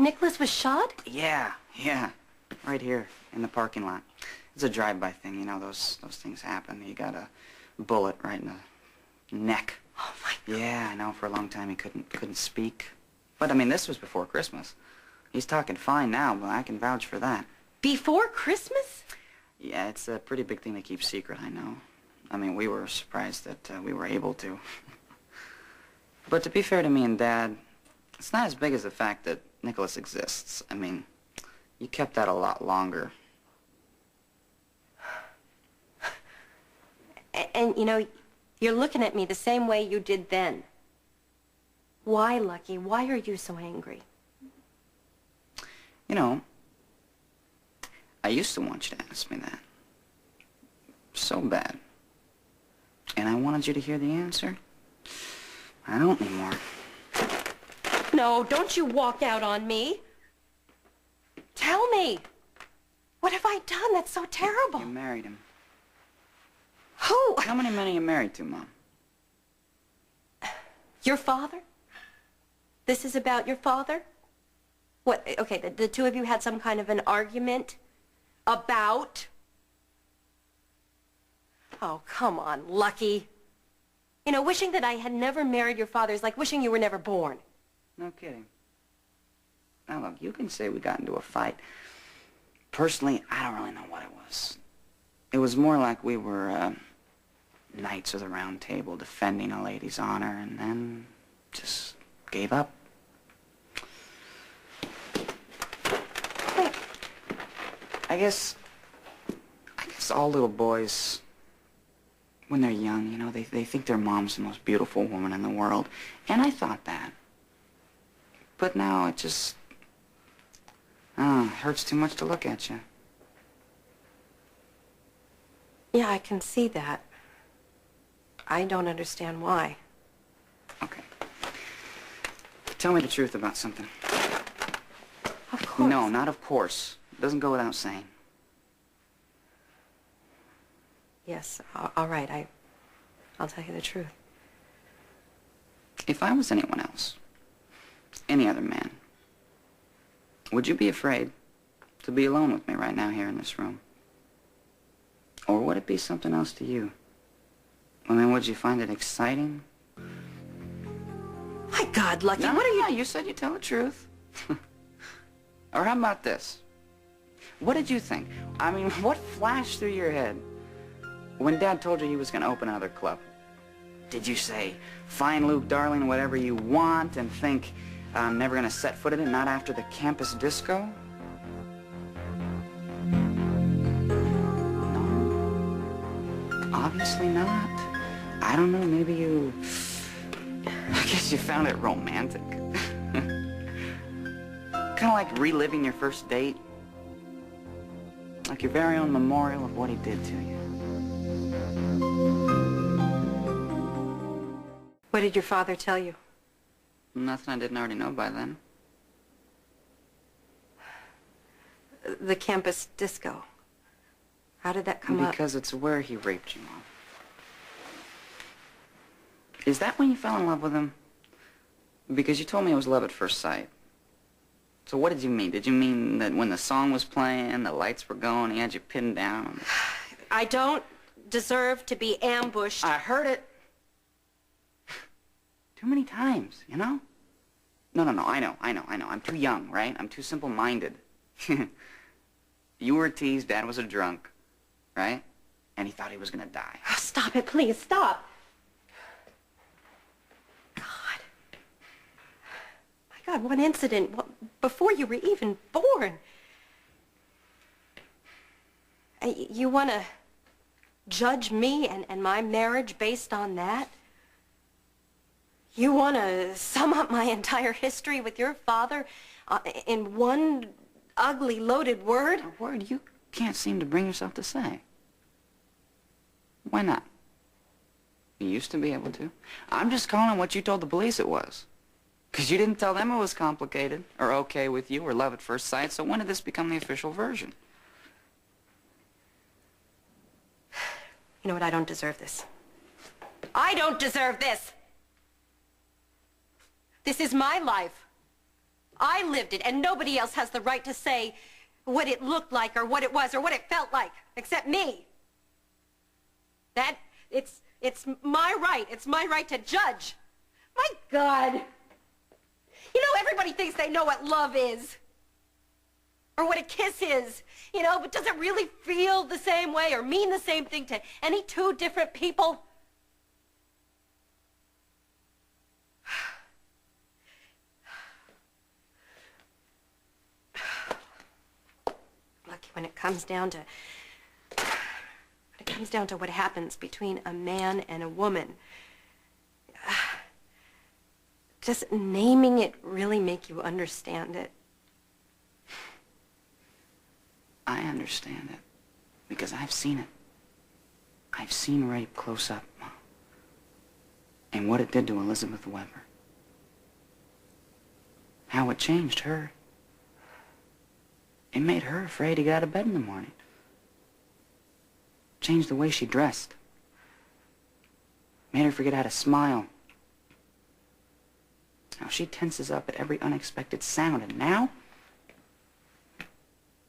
Nicholas was shot? Yeah. Right here in the parking lot. It's a drive-by thing, you know, those things happen. He got a bullet right in the neck. Oh, my God. Yeah, I know, for a long time he couldn't speak. But, I mean, this was before Christmas. He's talking fine now, but I can vouch for that. Before Christmas? Yeah, it's a pretty big thing to keep secret, I know. I mean, we were surprised that we were able to. But to be fair to me and Dad, it's not as big as the fact that Nicholas exists. I mean, you kept that a lot longer. And, you know, you're looking at me the same way you did then. Why, Lucky? Why are you so angry? You know, I used to want you to ask me that. So bad. And I wanted you to hear the answer. I don't anymore. No, don't you walk out on me. Tell me. What have I done that's so terrible? You married him. Who? How many men are you married to, Mom? Your father? This is about your father? What, okay, the two of you had some kind of an argument about? Oh, come on, Lucky. You know, wishing that I had never married your father is like wishing you were never born. No kidding. Now, look, you can say we got into a fight. Personally, I don't really know what it was. It was more like we were knights of the round table defending a lady's honor and then just gave up. Wait. I guess all little boys, when they're young, you know, they think their mom's the most beautiful woman in the world. And I thought that. But now it just, it hurts too much to look at you. Yeah, I can see that. I don't understand why. Okay. Tell me the truth about something. Of course. No, not of course. It doesn't go without saying. Yes, all right, I'll tell you the truth. If I was anyone else, any other man, would you be afraid to be alone with me right now here in this room? Or would it be something else to you? I mean, would you find it exciting? My God, Lucky, what are you... No, you said you'd tell the truth. Or how about this? What did you think? I mean, what flashed through your head when Dad told you he was going to open another club? Did you say, fine, Luke, darling, whatever you want, and think, I'm never going to set foot in it, not after the campus disco? No. Obviously not. I don't know, maybe you... I guess you found it romantic. Kind of like reliving your first date. Like your very own memorial of what he did to you. What did your father tell you? Nothing I didn't already know by then. The campus disco. How did that come up? Because it's where he raped you, Mom. Is that when you fell in love with him? Because you told me it was love at first sight. So what did you mean? Did you mean that when the song was playing, the lights were going, he had you pinned down? I don't deserve to be ambushed. I heard it. Too many times, you know? No, I know. I'm too young, right? I'm too simple-minded. You were teased, Dad was a drunk, right? And he thought he was gonna die. Oh, stop it, please, stop. God. My God, one incident before you were even born. You want to judge me and my marriage based on that? You want to sum up my entire history with your father in one ugly, loaded word? A word you can't seem to bring yourself to say. Why not? You used to be able to. I'm just calling what you told the police it was. Because you didn't tell them it was complicated, or okay with you, or love at first sight, so when did this become the official version? You know what? I don't deserve this. I don't deserve this! This is my life. I lived it, and nobody else has the right to say what it looked like or what it was or what it felt like, except me. It's my right. It's my right to judge. My God. You know, everybody thinks they know what love is. Or what a kiss is, you know, but does it really feel the same way or mean the same thing to any two different people? Look, when it comes down to what happens between a man and a woman, does naming it really make you understand it? I understand it because I've seen it. I've seen rape close up, Mom, and what it did to Elizabeth Weber. How it changed her. It made her afraid to get out of bed in the morning. Changed the way she dressed. Made her forget how to smile. Now she tenses up at every unexpected sound, and now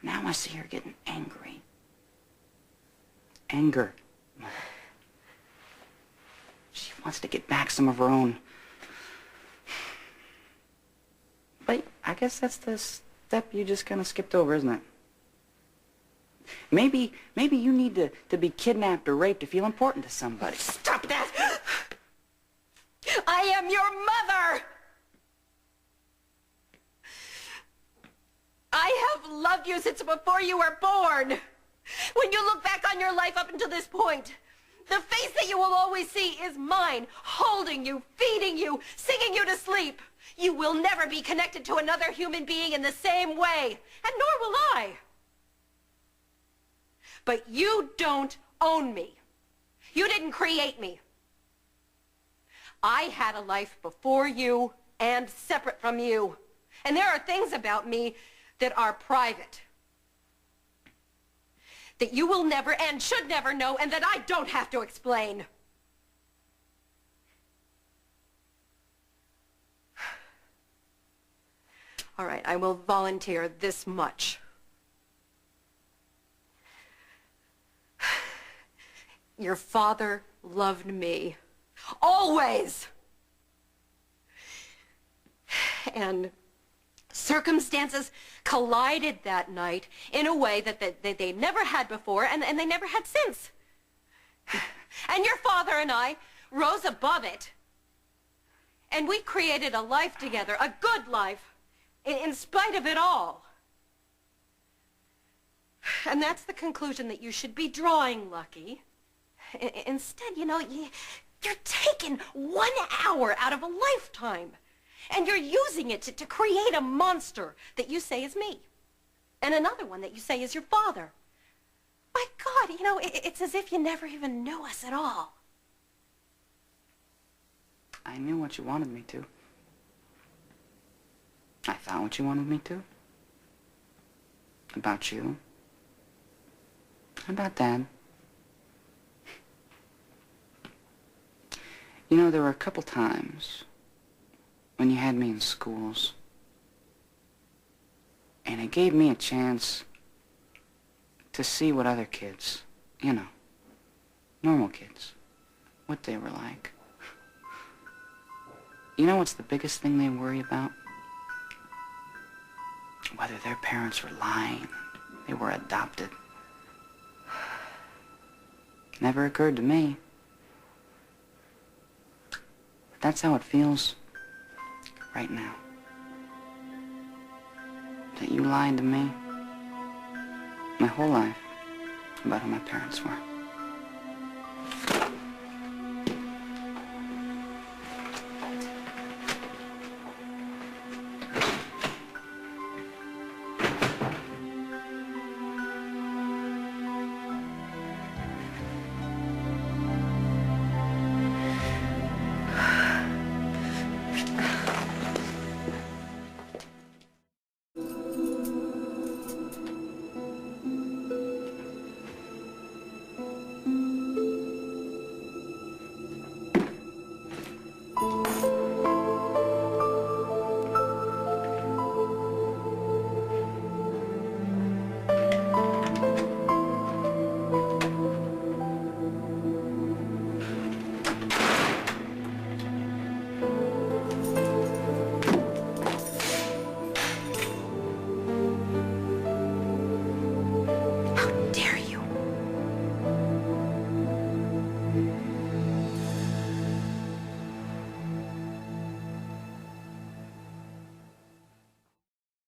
I see her getting angry. Anger. She wants to get back some of her own. But I guess that's the step you just kind of skipped over, isn't it? Maybe you need to be kidnapped or raped to feel important to somebody. Stop that! I am your mother! I have loved you since before you were born. When you look back on your life up until this point, the face that you will always see is mine, holding you, feeding you, singing you to sleep. You will never be connected to another human being in the same way, and nor will I. But you don't own me. You didn't create me. I had a life before you and separate from you. And there are things about me that are private, that you will never and should never know, and that I don't have to explain. All right, I will volunteer this much. Your father loved me. Always! And circumstances collided that night in a way that they never had before and they never had since. And your father and I rose above it. And we created a life together, a good life, in spite of it all. And that's the conclusion that you should be drawing, Lucky. Instead, you know, you're taking 1 hour out of a lifetime. And you're using it to create a monster that you say is me. And another one that you say is your father. My God, you know, it's as if you never even knew us at all. I knew what you wanted me to. I thought what you wanted me to. About you. About Dad. You know, there were a couple times when you had me in schools, and it gave me a chance to see what other kids, you know, normal kids, what they were like. You know what's the biggest thing they worry about? Whether their parents were lying, they were adopted. Never occurred to me. But that's how it feels right now. That you lied to me my whole life about who my parents were.